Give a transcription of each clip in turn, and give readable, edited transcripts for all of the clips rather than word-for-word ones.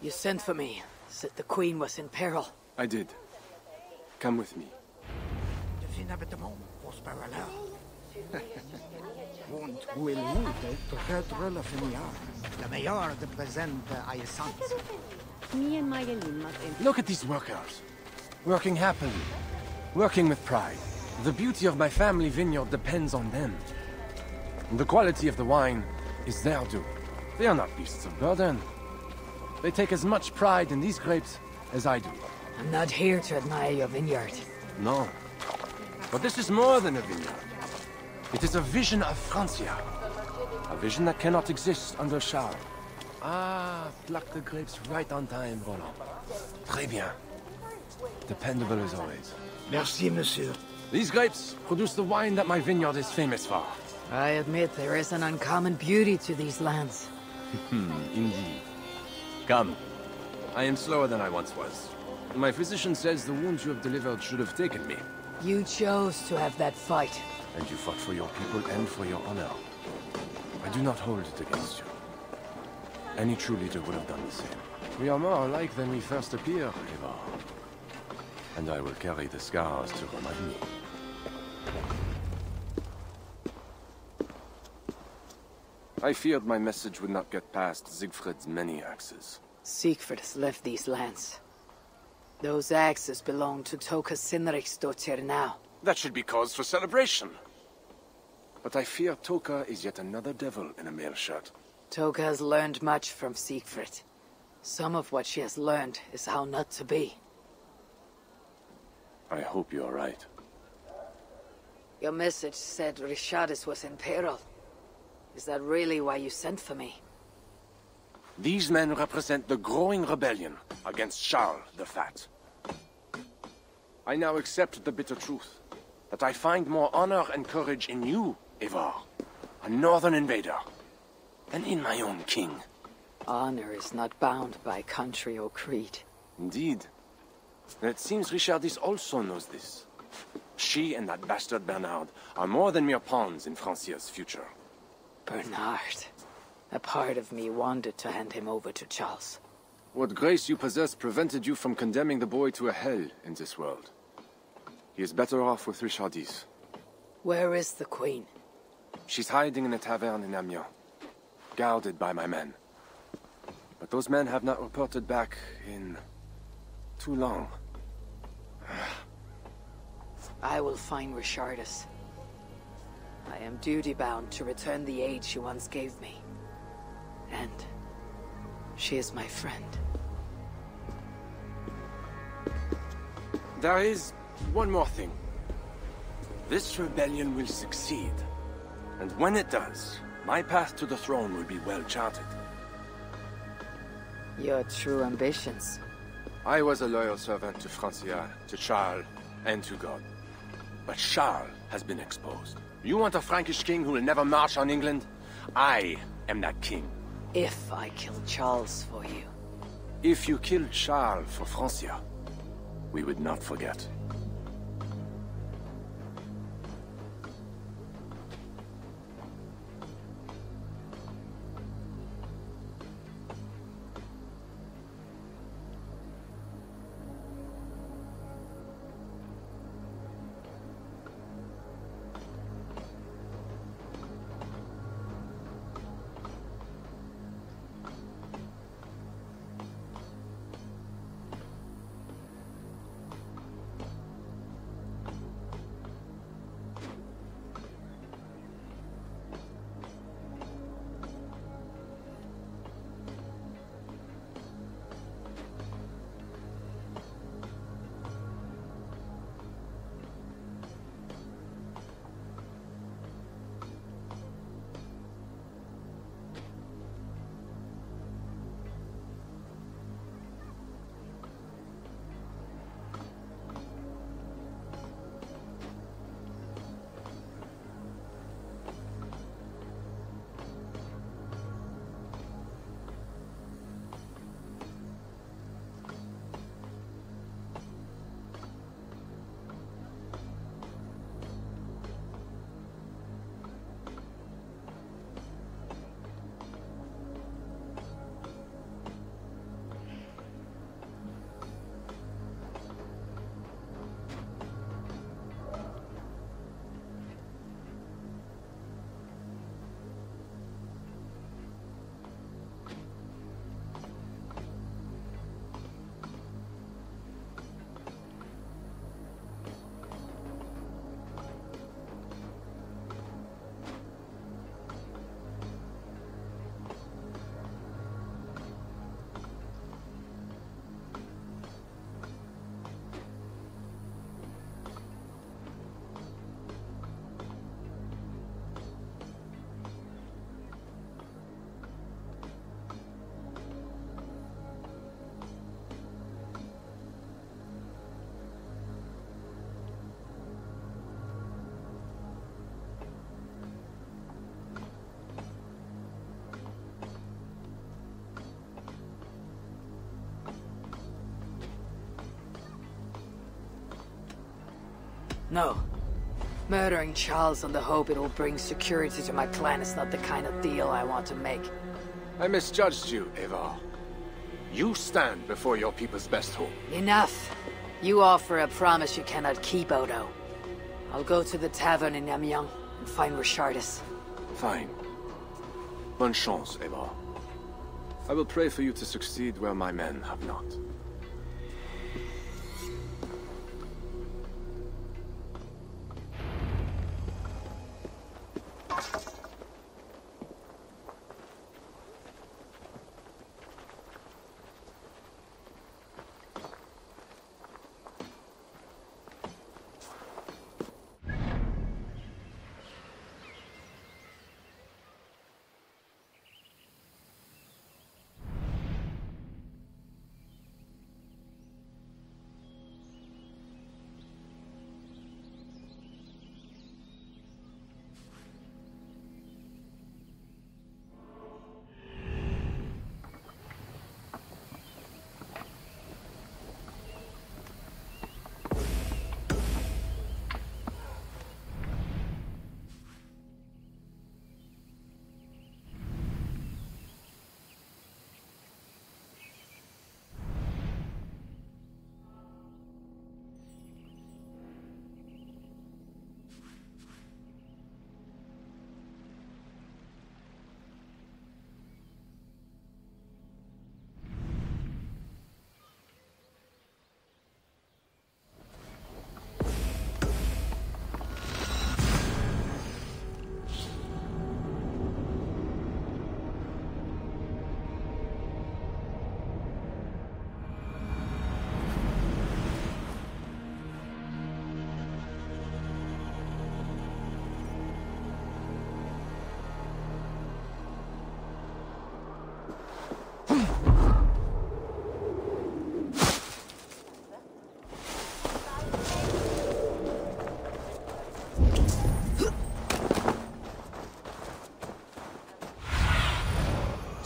You sent for me. Said the Queen was in peril. I did. Come with me. Look at these workers. Working happily. Working with pride. The beauty of my family vineyard depends on them. And the quality of the wine is their due. They are not beasts of burden. They take as much pride in these grapes as I do. I'm not here to admire your vineyard. No. But this is more than a vineyard. It is a vision of Francia. A vision that cannot exist under Charles. Ah, pluck the grapes right on time, Roland. Très bien. Dependable as always. Merci, monsieur. These grapes produce the wine that my vineyard is famous for. I admit there is an uncommon beauty to these lands. Indeed. Come. I am slower than I once was. My physician says the wounds you have delivered should have taken me. You chose to have that fight. And you fought for your people and for your honor. I do not hold it against you. Any true leader would have done the same. We are more alike than we first appear, Eva. And I will carry the scars to remind me. I feared my message would not get past Siegfried's many axes. Siegfried has left these lands. Those axes belong to Toka Sinriksdottir now. That should be cause for celebration. But I fear Toka is yet another devil in a mail shirt. Toka has learned much from Siegfried. Some of what she has learned is how not to be. I hope you are right. Your message said Richardis was in peril. Is that really why you sent for me? These men represent the growing rebellion against Charles the Fat. I now accept the bitter truth, that I find more honor and courage in you, Evar, a northern invader, than in my own king. Honor is not bound by country or creed. Indeed. And it seems Richardis also knows this. She and that bastard Bernard are more than mere pawns in Francia's future. Bernard. A part of me wanted to hand him over to Charles. What grace you possess prevented you from condemning the boy to a hell in this world. He is better off with Richardis. Where is the Queen? She's hiding in a tavern in Amiens, guarded by my men. But those men have not reported back in too long. I will find Richardis. I am duty-bound to return the aid she once gave me. And she is my friend. There is one more thing. This rebellion will succeed. And when it does, my path to the throne will be well charted. Your true ambitions. I was a loyal servant to Francia, to Charles, and to God. But Charles has been exposed. You want a Frankish king who will never march on England? I am that king. If I kill Charles for you. If you killed Charles for Francia, we would not forget. No. Murdering Charles on the hope it will bring security to my clan is not the kind of deal I want to make. I misjudged you, Evar. You stand before your people's best hope. Enough! You offer a promise you cannot keep, Odo. I'll go to the tavern in Amiens and find Richardis. Fine. Bonne chance, Evar. I will pray for you to succeed where my men have not.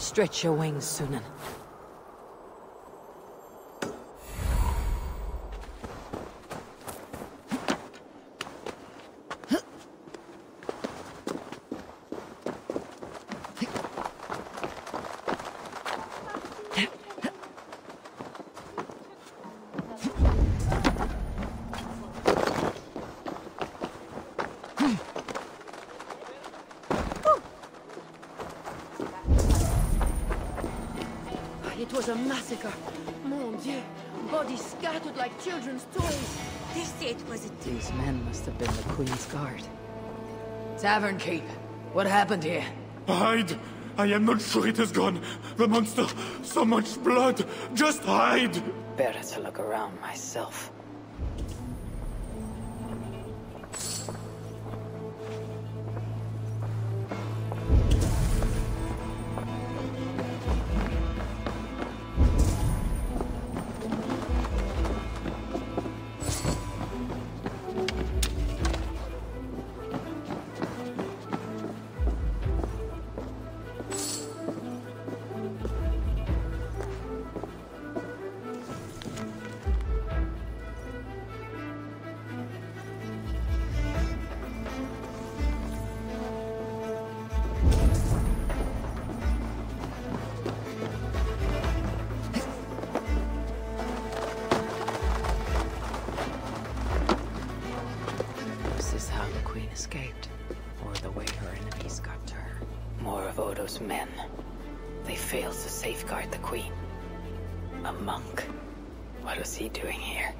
Stretch your wings, Sunan. It was a massacre. Mon Dieu. Bodies scattered like children's toys. They say it was a These men must have been the Queen's Guard. Tavern Keep. What happened here? Hide! I am not sure it has gone. The monster. So much blood. Just hide! Better to look around myself. Escaped, or the way her enemies got to her. More of Odo's men. They failed to safeguard the Queen. A monk. What was he doing here?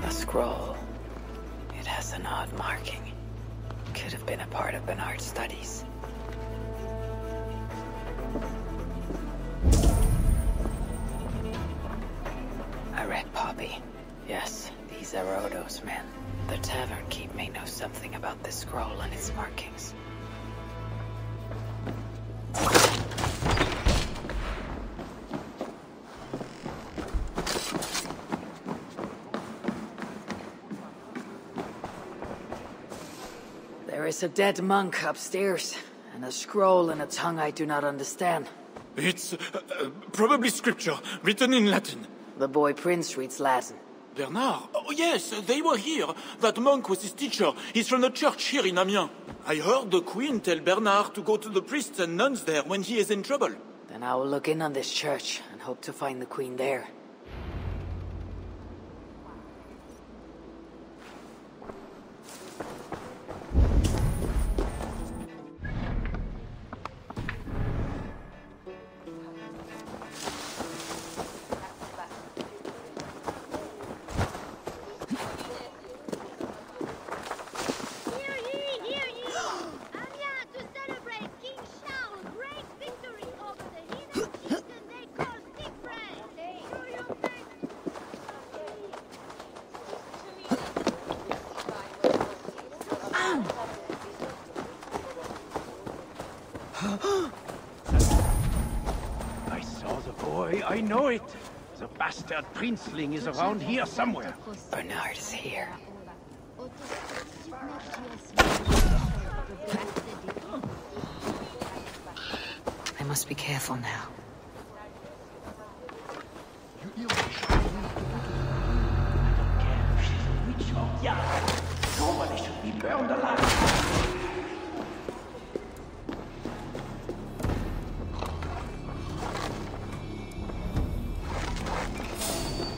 A scroll. It has an odd marking. Could have been a part of Bernard's studies. A red poppy. Yes. These are Odo's men. The Tavern Keep may know something about this scroll and its markings. There is a dead monk upstairs, and a scroll in a tongue I do not understand. It's probably scripture, written in Latin. The boy Prince reads Latin. Bernard? Oh, yes, they were here. That monk was his teacher. He's from the church here in Amiens. I heard the Queen tell Bernard to go to the priests and nuns there when he is in trouble. Then I will look in on this church and hope to find the Queen there. I saw the boy, I know it. The bastard princeling is around here somewhere. Bernard is here. I must be careful now. I don't care if she's a witch or yeah. Nobody should be burned alive.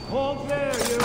Hold there, you!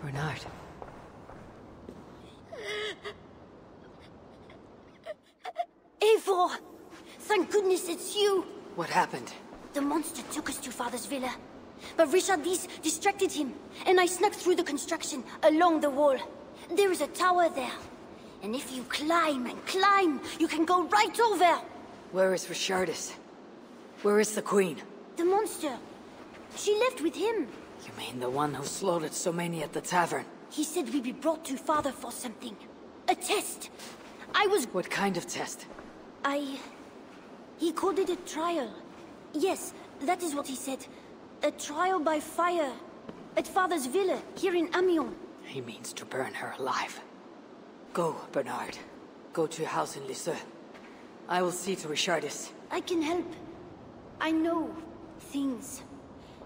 Bernard. Eivor! Thank goodness it's you! What happened? The monster took us to Father's villa. But Richardis distracted him, and I snuck through the construction, along the wall. There is a tower there. And if you climb and climb, you can go right over! Where is Richardis? Where is the Queen? The monster. She left with him. You mean the one who slaughtered so many at the tavern? He said we'd be brought to Father for something. A test. I was... What kind of test? He called it a trial. Yes, that is what he said. A trial by fire. At Father's villa, here in Amiens. He means to burn her alive. Go, Bernard. Go to your house in Lisieux. I will see to Richardis. I can help. I know things.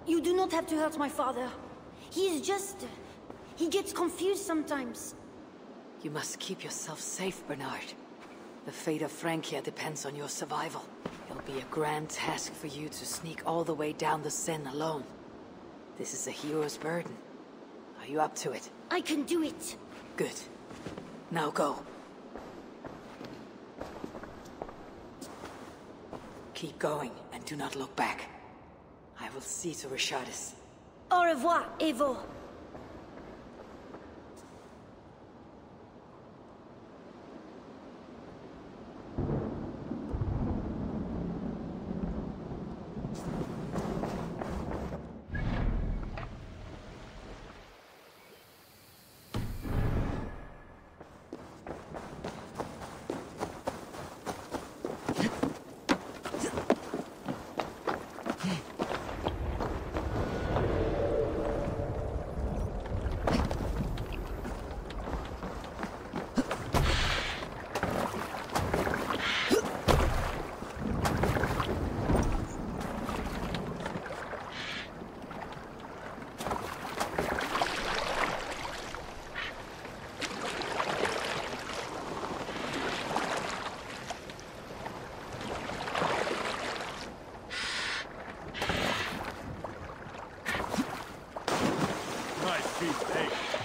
You do not have to hurt my father. He is just... he gets confused sometimes. You must keep yourself safe, Bernard. The fate of Francia depends on your survival. It'll be a grand task for you to sneak all the way down the Seine alone. This is a hero's burden. Are you up to it? I can do it. Good. Now go. Keep going, and do not look back. I will see to Richardis. Au revoir, Eivor.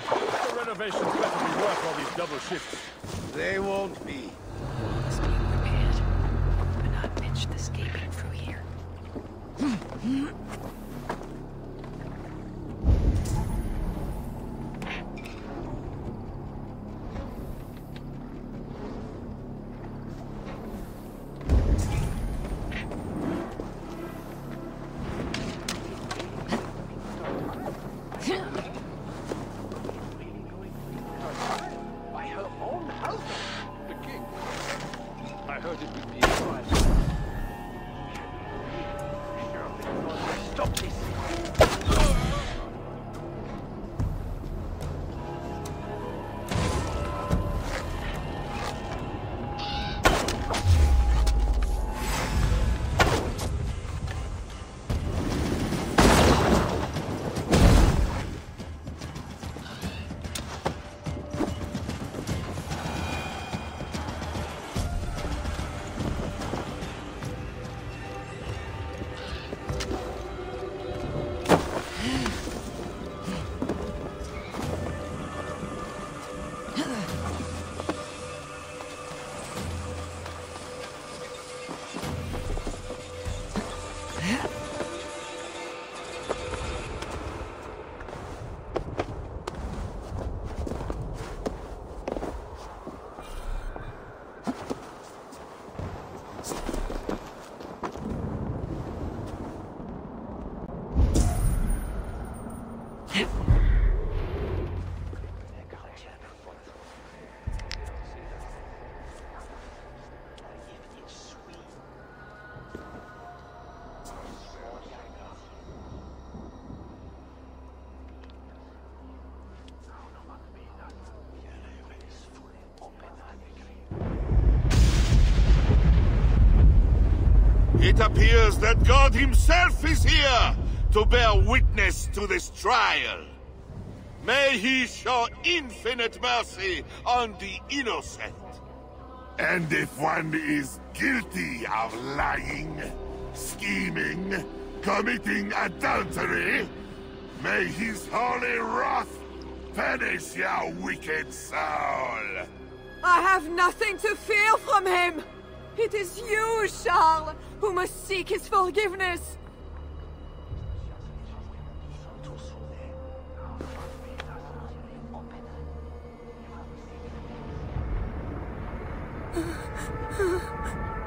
The renovations better be worth all these double shifts. They won't be. Wall is being repaired. Bernard mentioned escaping through here. It appears that God himself is here to bear witness to this trial. May he show infinite mercy on the innocent. And if one is guilty of lying, scheming, committing adultery, may his holy wrath punish your wicked soul. I have nothing to fear from him! It is you, Charles, who must seek his forgiveness!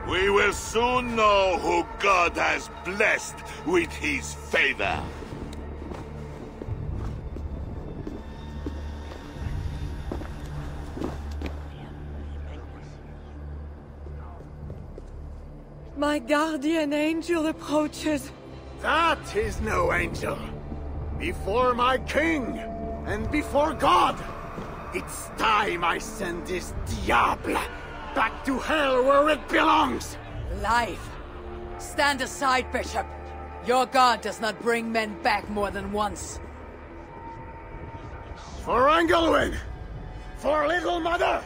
We will soon know who God has blessed with his favor. My guardian angel approaches. That is no angel. Before my king, and before God, it's time I send this diable back to hell where it belongs! Life. Stand aside, Bishop. Your God does not bring men back more than once. For Engelwin! For Little Mother!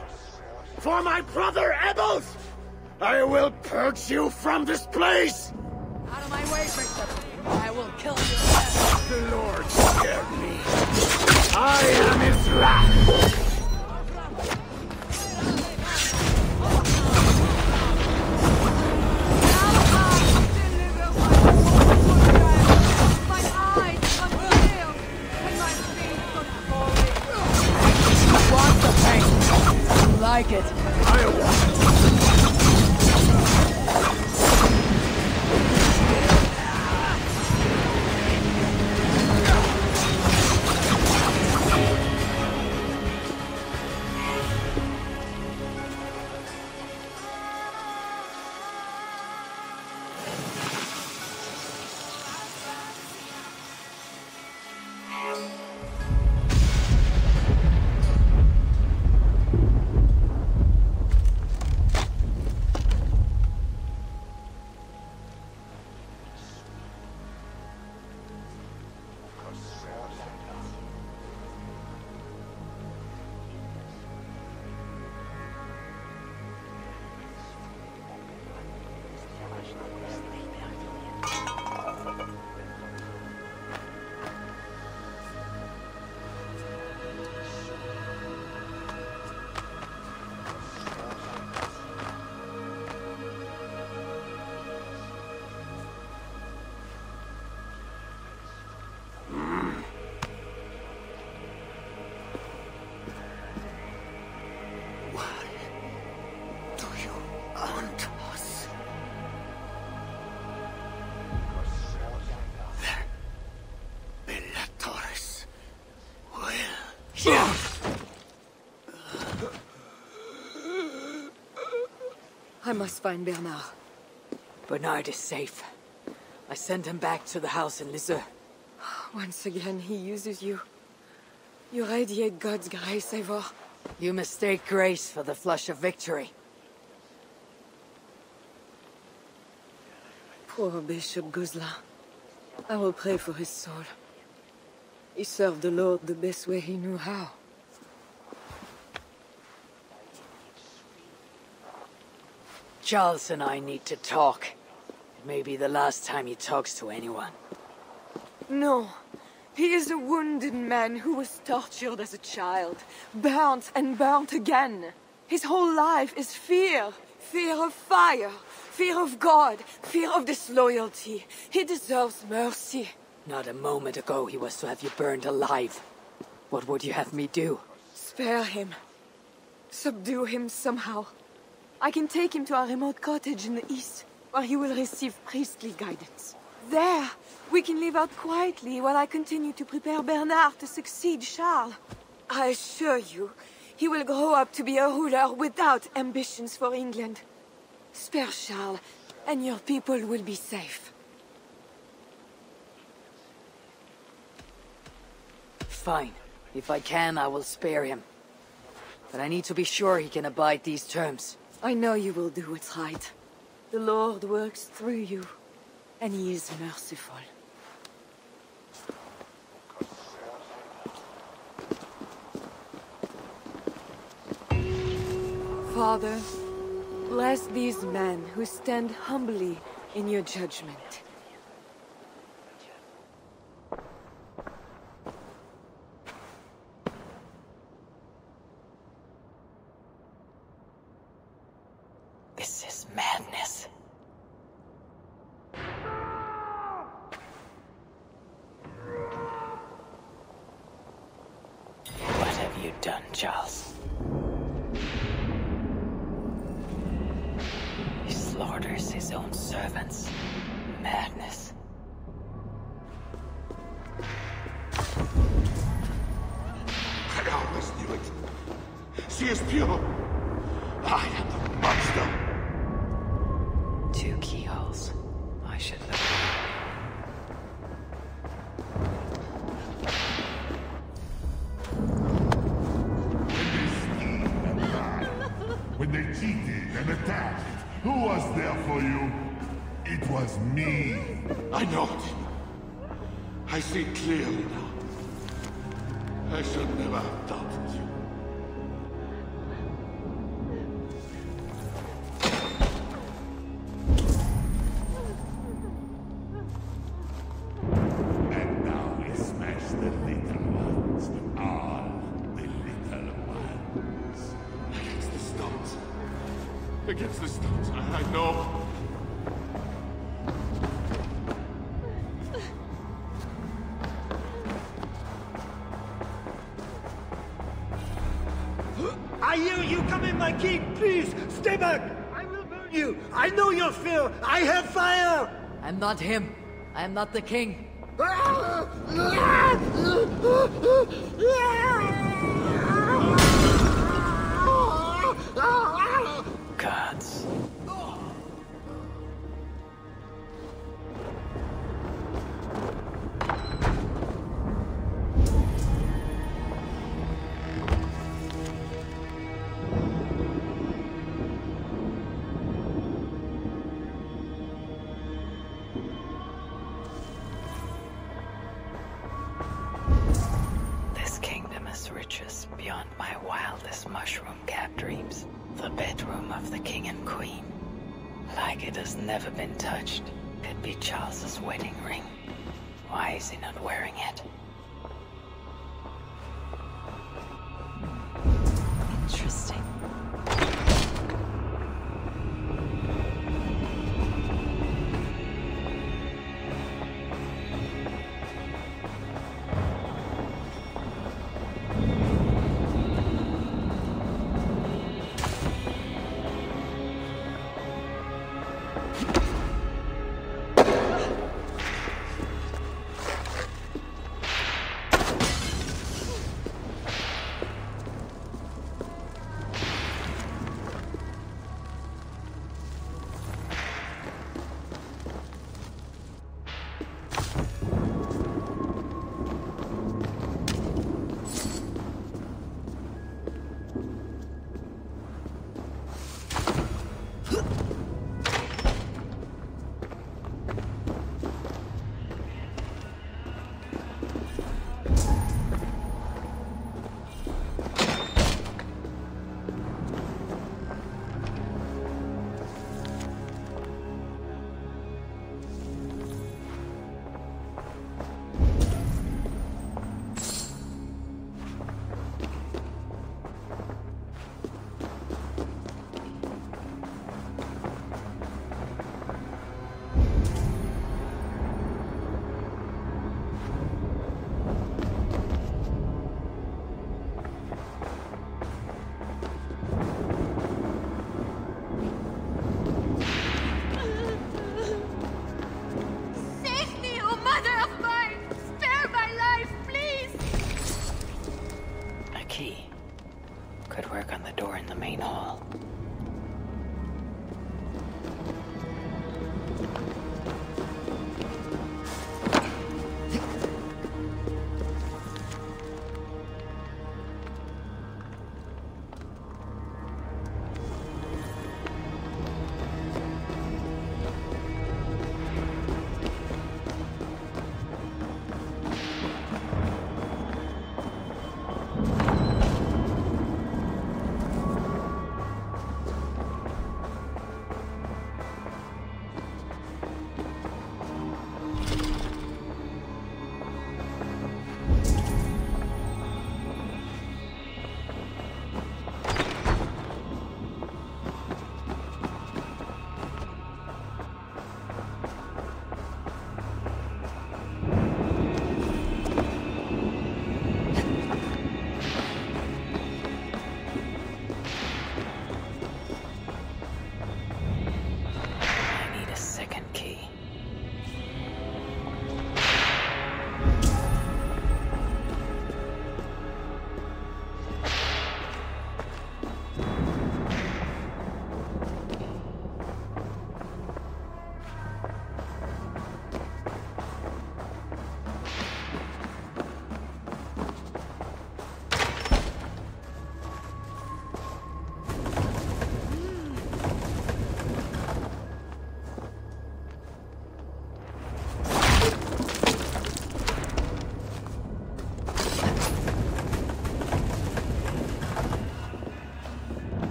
For my brother Ebbels! I will purge you from this place! Out of my way, Bishop. I will kill you. The Lord spared me. I am his wrath! Like it. I want it. I must find Bernard. Bernard is safe. I sent him back to the house in Lisieux. Once again, he uses you. You radiate God's grace, Eivor. You mistake grace for the flush of victory. Poor Bishop Guzla. I will pray for his soul. He served the Lord the best way he knew how. Charles and I need to talk. It may be the last time he talks to anyone. No. He is a wounded man who was tortured as a child. Burnt and burnt again. His whole life is fear. Fear of fire. Fear of God. Fear of disloyalty. He deserves mercy. Not a moment ago he was to have you burned alive. What would you have me do? Spare him. Subdue him somehow. I can take him to a remote cottage in the east, where he will receive priestly guidance. There, we can live out quietly while I continue to prepare Bernard to succeed Charles. I assure you, he will grow up to be a ruler without ambitions for England. Spare Charles, and your people will be safe. Fine. If I can, I will spare him. But I need to be sure he can abide these terms. I know you will do what's right. The Lord works through you, and he is merciful. Father, bless these men who stand humbly in your judgment. This is madness. What have you done, Charles? He slaughters his own servants. Madness. I always knew it. She is pure. I am the monster. 2 keyholes. I should look. When they cheated and attacked, who was there for you? It was me. I know it. I see clearly now. I should never have doubted you. And now we smash the little ones. All the little ones. Against the stones. Against the stones. I know. I hear you coming, my king! Please, stay back! I will burn you! I know your fear! I have fire! I'm not him. I am not the king. Gods. This kingdom is riches beyond my wildest mushroom-capped dreams. The bedroom of the king and queen. Like it has never been touched. Could be Charles's wedding ring. Why is he not wearing it? Interesting. key. Could work on the door in the main hall.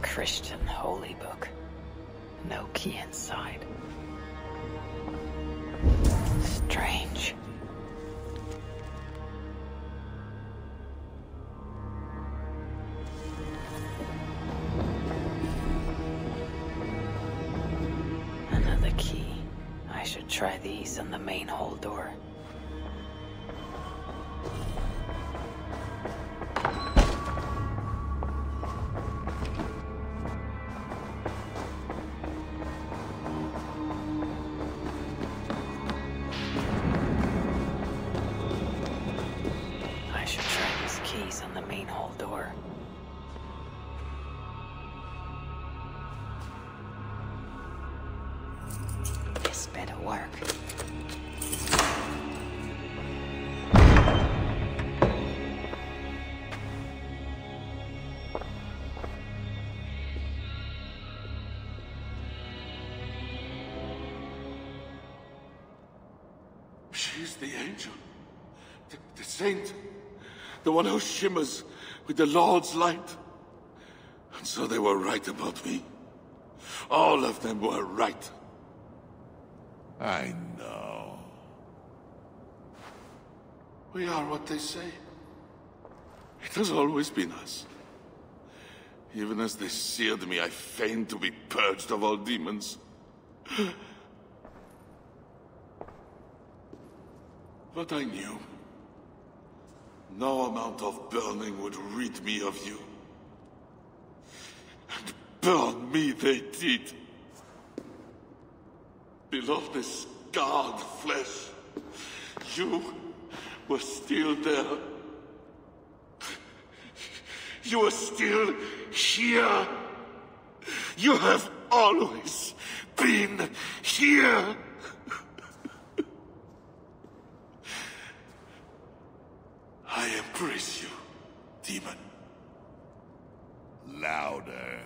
Christian holy book. No key inside. Strange. Another key. I should try these on the main hall door. On the main hall door. This better work. She's the angel. The saint. The one who shimmers with the Lord's light. And so they were right about me. All of them were right. I know. We are what they say. It has always been us. Even as they seared me, I feigned to be purged of all demons. But I knew. No amount of burning would rid me of you. And burn me they did. Below the scarred flesh, you were still there. You are still here. You have always been here. I embrace you, demon. Louder.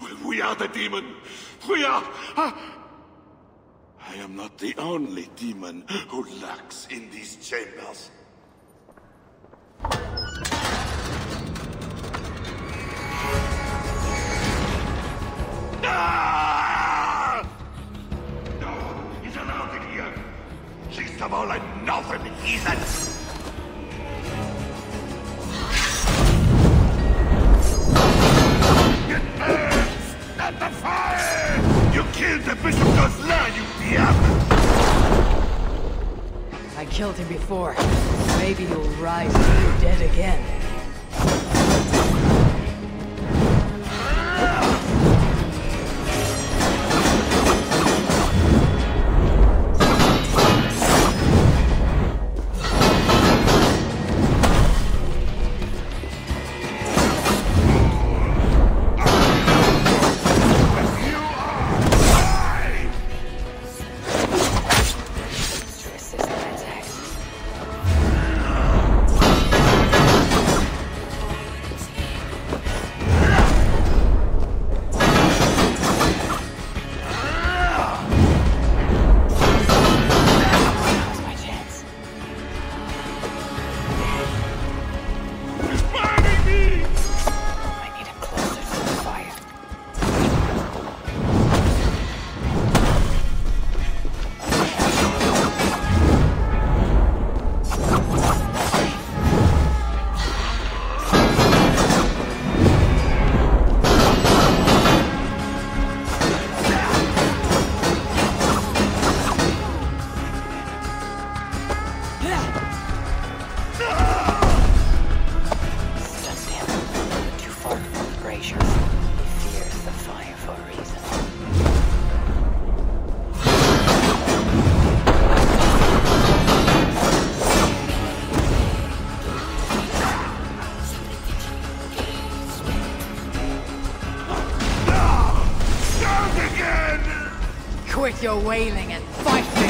Will We are the demon! We are... I am not the only demon who lurks in these chambers. Ah! No, he's allowed in here. Least of all a northern heathen. Get burnt! Not the fire! You killed the Bishop Gosselin, you diable! I killed him before. Maybe you'll rise from the dead again. Quit your wailing and fight me!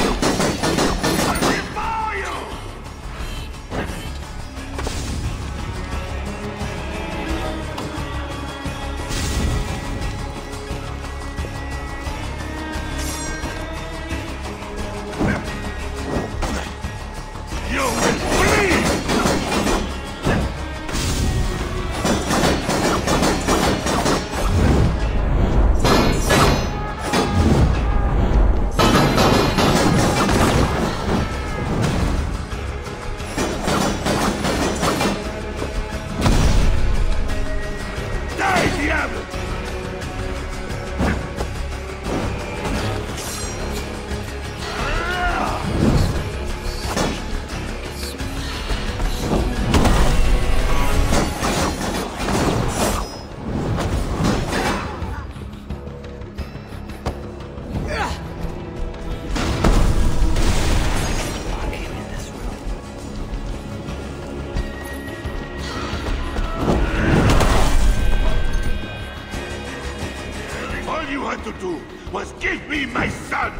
To do was give me my son!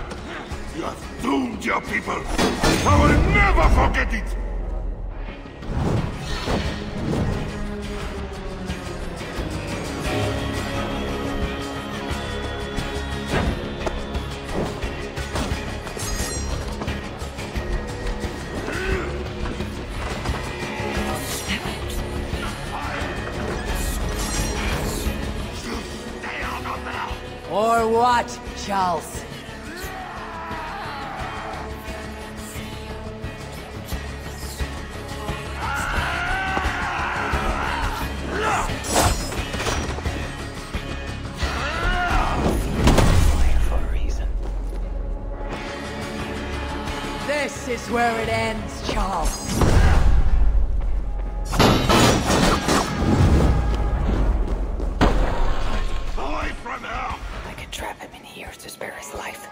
You have doomed your people! I will never forget it! Or what, Charles? This is where it ends, Charles. Trap him in here to spare his life.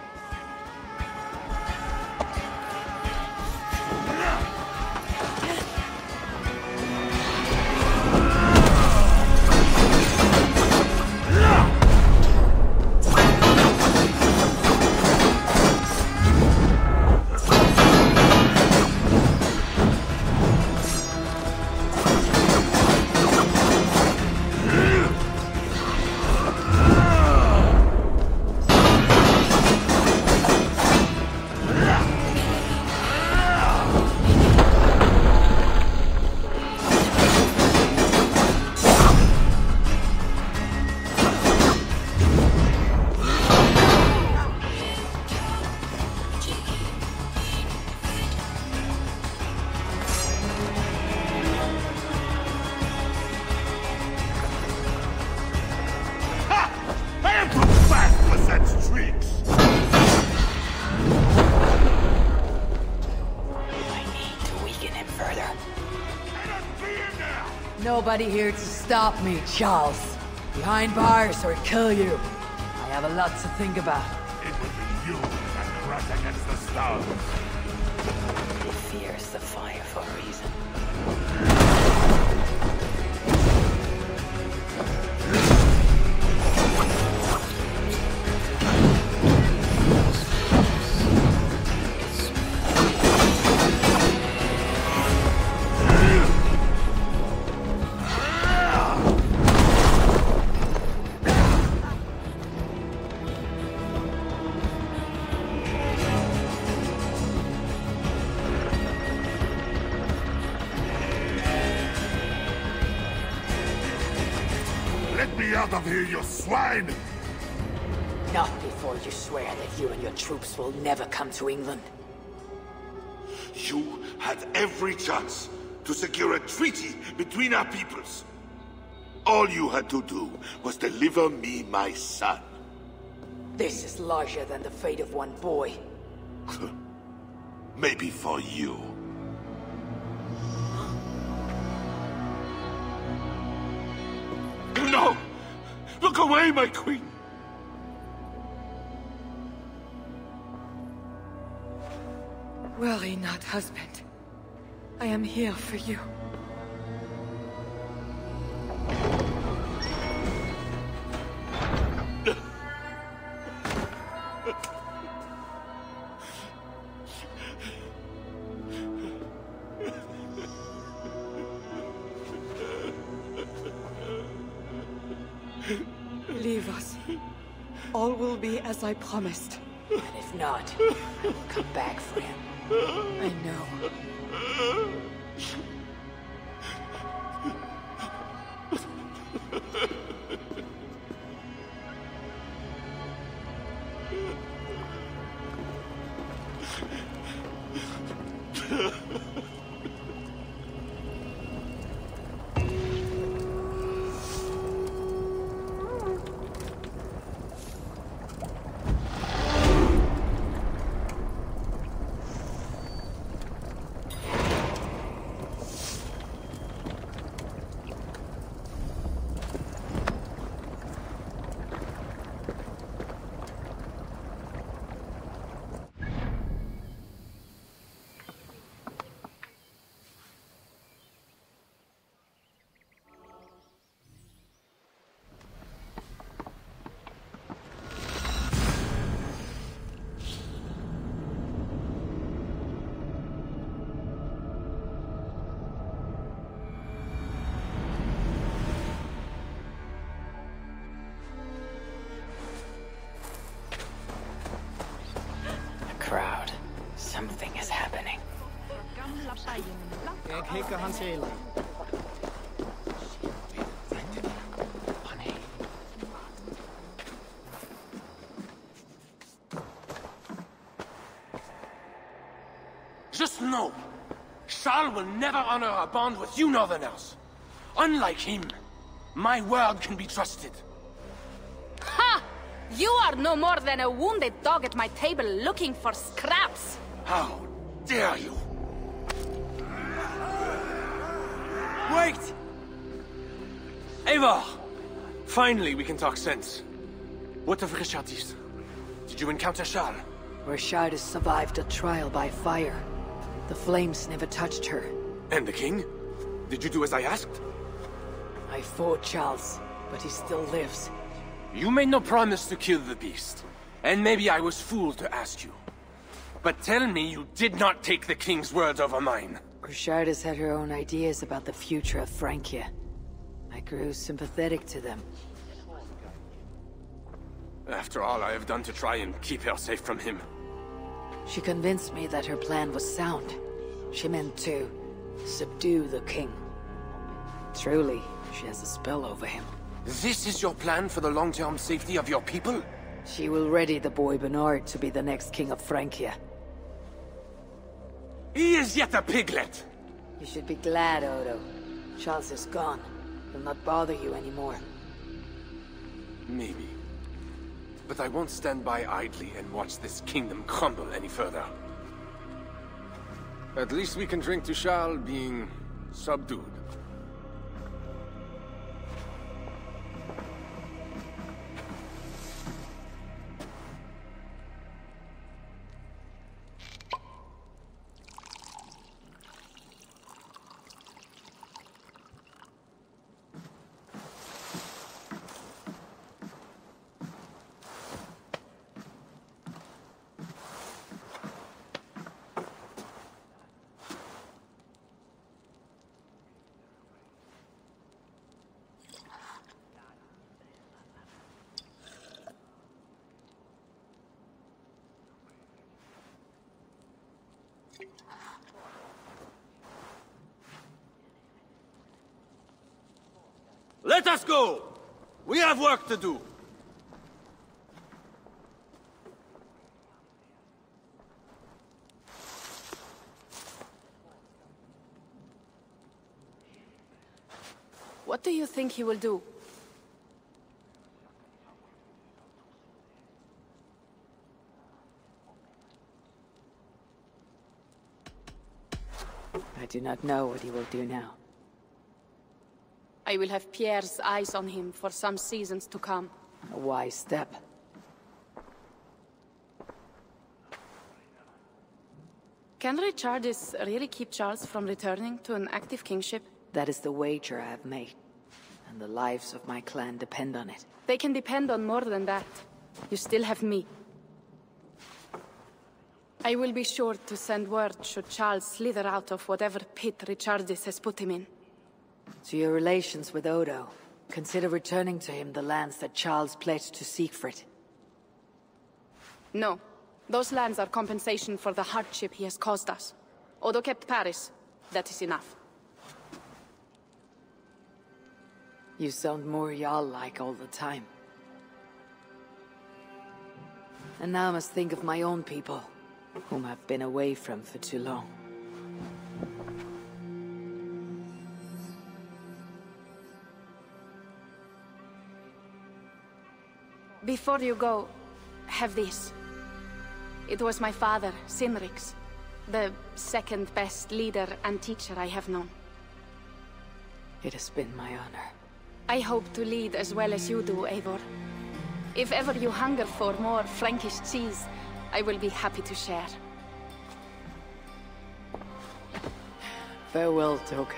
axe. I need to weaken him further. Nobody here to stop me, Charles. Behind bars or kill you. I have a lot to think about. It would be you that crash against the stars. He fears the fire for a reason. Let me out of here, you swine! Not before you swear that you and your troops will never come to England. You had every chance to secure a treaty between our peoples. All you had to do was deliver me my son. This is larger than the fate of one boy. Maybe for you. No! Look away, my queen! Worry not, husband. I am here for you. Leave us. All will be as I promised. And if not, I will come back for him. I know. Crowd. Something is happening. Just know, Charles will never honor a bond with you Northerners. Unlike him, my word can be trusted. Ha! You are no more than a wounded dog at my table looking for scraps. How dare you? Wait! Eivor! Finally, we can talk sense. What of Richardis? Did you encounter Charles? Richardis survived a trial by fire. The flames never touched her. And the king? Did you do as I asked? I fought Charles, but he still lives. You made no promise to kill the beast. And maybe I was fooled to ask you. But tell me you did not take the king's words over mine. Richardis had her own ideas about the future of Francia. I grew sympathetic to them. After all I have done to try and keep her safe from him. She convinced me that her plan was sound. She meant to subdue the king. Truly, she has a spell over him. This is your plan for the long-term safety of your people? She will ready the boy Bernard to be the next king of Francia. He is yet a piglet! You should be glad, Odo. Charles is gone. He'll not bother you anymore. Maybe. But I won't stand by idly and watch this kingdom crumble any further. At least we can drink to Charles being subdued. Let us go! We have work to do! What do you think he will do? I do not know what he will do now. I will have Pierre's eyes on him for some seasons to come. A wise step. Can Richardis really keep Charles from returning to an active kingship? That is the wager I have made. And the lives of my clan depend on it. They can depend on more than that. You still have me. I will be sure to send word should Charles slither out of whatever pit Richardis has put him in. To your relations with Odo, consider returning to him the lands that Charles pledged to Siegfried. No. Those lands are compensation for the hardship he has caused us. Odo kept Paris. That is enough. You sound more Jarl-like all the time. And now I must think of my own people, whom I've been away from for too long. Before you go, have this. It was my father, Sinrix, the second best leader and teacher I have known. It has been my honor. I hope to lead as well as you do, Eivor. If ever you hunger for more Frankish cheese, I will be happy to share. Farewell, Toka.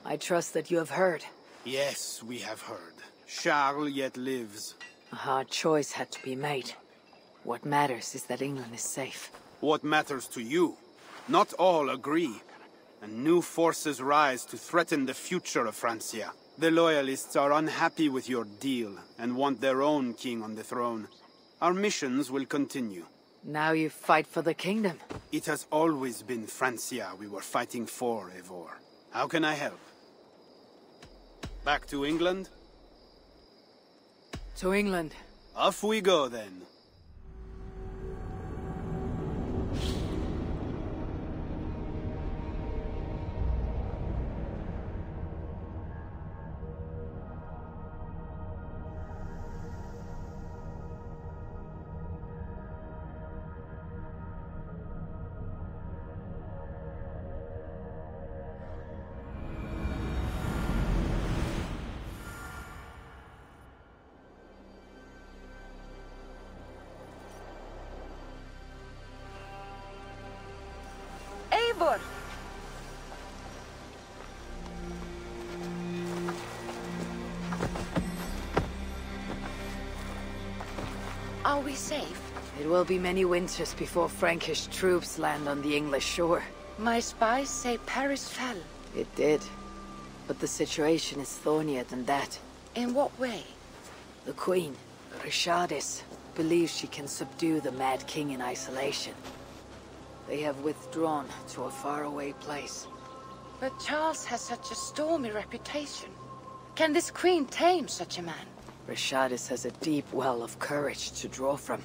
I trust that you have heard. Yes, we have heard. Charles yet lives. A hard choice had to be made. What matters is that England is safe. What matters to you? Not all agree. And new forces rise to threaten the future of Francia. The Loyalists are unhappy with your deal, and want their own king on the throne. Our missions will continue. Now you fight for the kingdom. It has always been Francia we were fighting for, Eivor. How can I help? Back to England? To England. Off we go, then. Eivor! Are we safe? It will be many winters before Frankish troops land on the English shore. My spies say Paris fell. It did. But the situation is thornier than that. In what way? The Queen, Rishadis, believes she can subdue the Mad King in isolation. They have withdrawn to a faraway place. But Charles has such a stormy reputation. Can this queen tame such a man? Rishadis has a deep well of courage to draw from.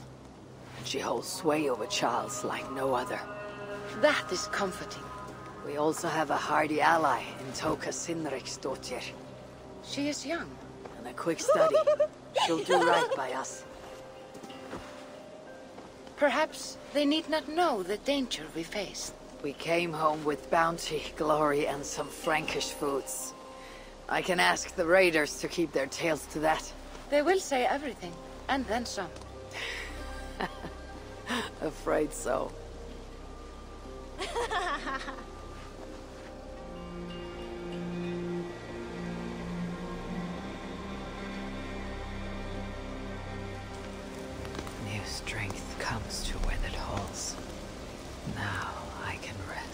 And she holds sway over Charles like no other. That is comforting. We also have a hardy ally in Toka Sinriksdottir. She is young. And a quick study. She'll do right by us. Perhaps they need not know the danger we face. We came home with bounty, glory, and some Frankish foods. I can ask the raiders to keep their tails to that. They will say everything, and then some. Afraid so. New strength comes to weathered halls. Now I can rest.